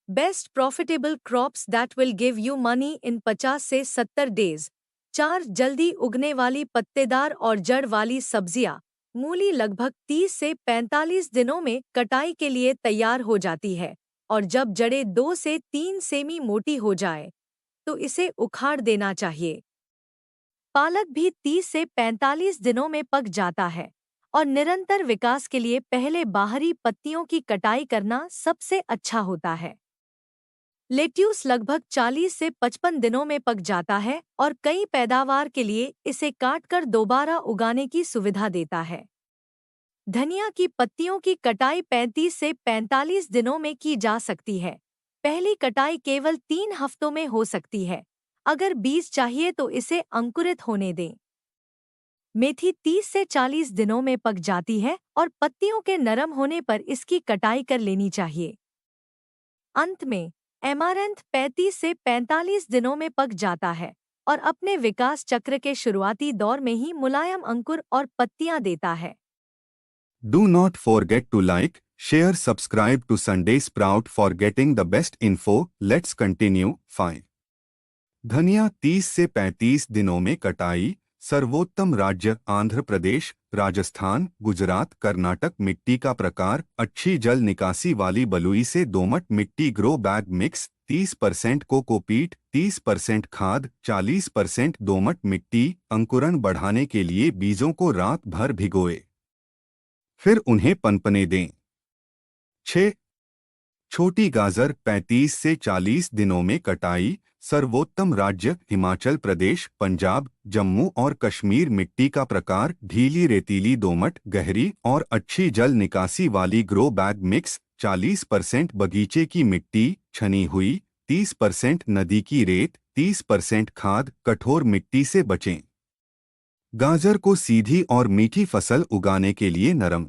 Best profitable crops that will give you money in 50 से 70 days. 4 जल्दी उगने वाली पत्तेदार और जड़ वाली सब्जियां। मूली लगभग 30 से 45 दिनों में कटाई के लिए तैयार हो जाती है और जब जड़ें 2 से 3 सेमी मोटी हो जाए तो इसे उखाड़ देना चाहिए। पालक भी 30 से 45 दिनों में पक जाता है और निरंतर विकास के लिए पहले बाहरी पत्तियों की कटाई करना सबसे अच्छा होता है। लेट्यूस लगभग 40 से 55 दिनों में पक जाता है और कई पैदावार के लिए इसे काटकर दोबारा उगाने की सुविधा देता है। धनिया की पत्तियों की कटाई 35 से 45 दिनों में की जा सकती है। पहली कटाई केवल 3 हफ्तों में हो सकती है। अगर बीज चाहिए तो इसे अंकुरित होने दें। मेथी 30 से 40 दिनों में पक जाती है और पत्तियों के नरम होने पर इसकी कटाई कर लेनी चाहिए। अंत में ऐमारैंथ 35 से 45 दिनों में पक जाता है और अपने विकास चक्र के शुरुआती दौर में ही मुलायम अंकुर और पत्तियां देता है। Do not forget to like, share, subscribe to Sunday Sprout for getting the best info. Let's continue. 5. धनिया 30 से 35 दिनों में कटाई। सर्वोत्तम राज्य आंध्र प्रदेश, राजस्थान, गुजरात, कर्नाटक। मिट्टी का प्रकार अच्छी जल निकासी वाली बलुई से दोमट मिट्टी। ग्रो बैग मिक्स 30% कोकोपीट, 30% खाद, 40% दोमट मिट्टी। अंकुरण बढ़ाने के लिए बीजों को रात भर भिगोए, फिर उन्हें पनपने दें। 6. छोटी गाजर 35 से 40 दिनों में कटाई। सर्वोत्तम राज्य हिमाचल प्रदेश, पंजाब, जम्मू और कश्मीर। मिट्टी का प्रकार ढीली रेतीली दोमट, गहरी और अच्छी जल निकासी वाली। ग्रो बैग मिक्स 40% बगीचे की मिट्टी, छनी हुई, 30% नदी की रेत, 30% खाद। कठोर मिट्टी से बचें। गाजर को सीधी और मीठी फसल उगाने के लिए नरम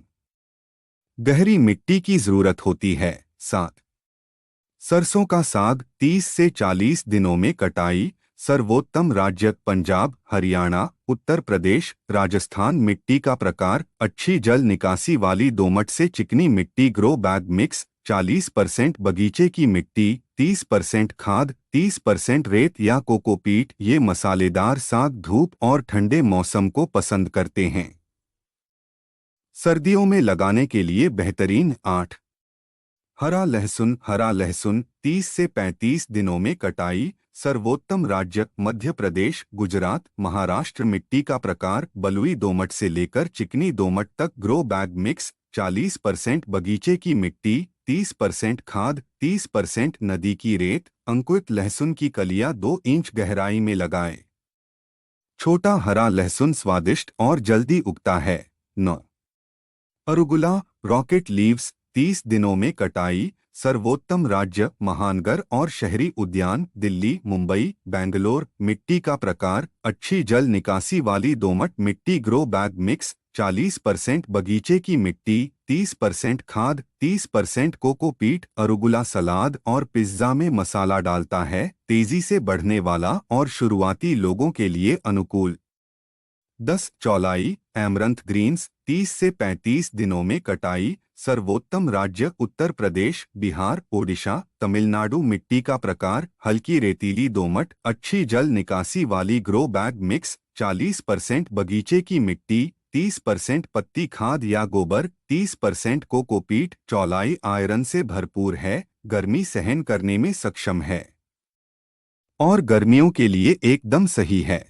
गहरी मिट्टी की जरूरत होती है। 7. सरसों का साग 30 से 40 दिनों में कटाई। सर्वोत्तम राज्य पंजाब, हरियाणा, उत्तर प्रदेश, राजस्थान। मिट्टी का प्रकार अच्छी जल निकासी वाली दोमट से चिकनी मिट्टी। ग्रो बैग मिक्स 40% बगीचे की मिट्टी, 30% खाद, 30% रेत या कोकोपीट। ये मसालेदार साग धूप और ठंडे मौसम को पसंद करते हैं। सर्दियों में लगाने के लिए बेहतरीन। 8. हरा लहसुन 30 से 35 दिनों में कटाई। सर्वोत्तम राज्य मध्य प्रदेश, गुजरात, महाराष्ट्र। मिट्टी का प्रकार बलुई दोमट से लेकर चिकनी दोमट तक। ग्रो बैग मिक्स 40% बगीचे की मिट्टी, 30% खाद, 30% नदी की रेत। अंकुरित लहसुन की कलियां 2 इंच गहराई में लगाएं। छोटा हरा लहसुन स्वादिष्ट और जल्दी उगता है। 9. अरुगुला रॉकेट लीव्स 30 दिनों में कटाई। सर्वोत्तम राज्य महानगर और शहरी उद्यान, दिल्ली, मुंबई, बेंगलोर। मिट्टी का प्रकार अच्छी जल निकासी वाली दोमट मिट्टी। ग्रो बैग मिक्स 40% बगीचे की मिट्टी, 30% खाद, 30% कोकोपीट। अरुगुला सलाद और पिज्जा में मसाला डालता है, तेजी से बढ़ने वाला और शुरुआती लोगों के लिए अनुकूल। 10. चौलाई ऐमरंथ ग्रीन्स 30 से 35 दिनों में कटाई। सर्वोत्तम राज्य उत्तर प्रदेश, बिहार, ओडिशा, तमिलनाडु। मिट्टी का प्रकार हल्की रेतीली दोमट, अच्छी जल निकासी वाली। ग्रो बैग मिक्स 40% बगीचे की मिट्टी, 30% पत्ती खाद या गोबर, 30% कोकोपीट। चौलाई आयरन से भरपूर है, गर्मी सहन करने में सक्षम है और गर्मियों के लिए एकदम सही है।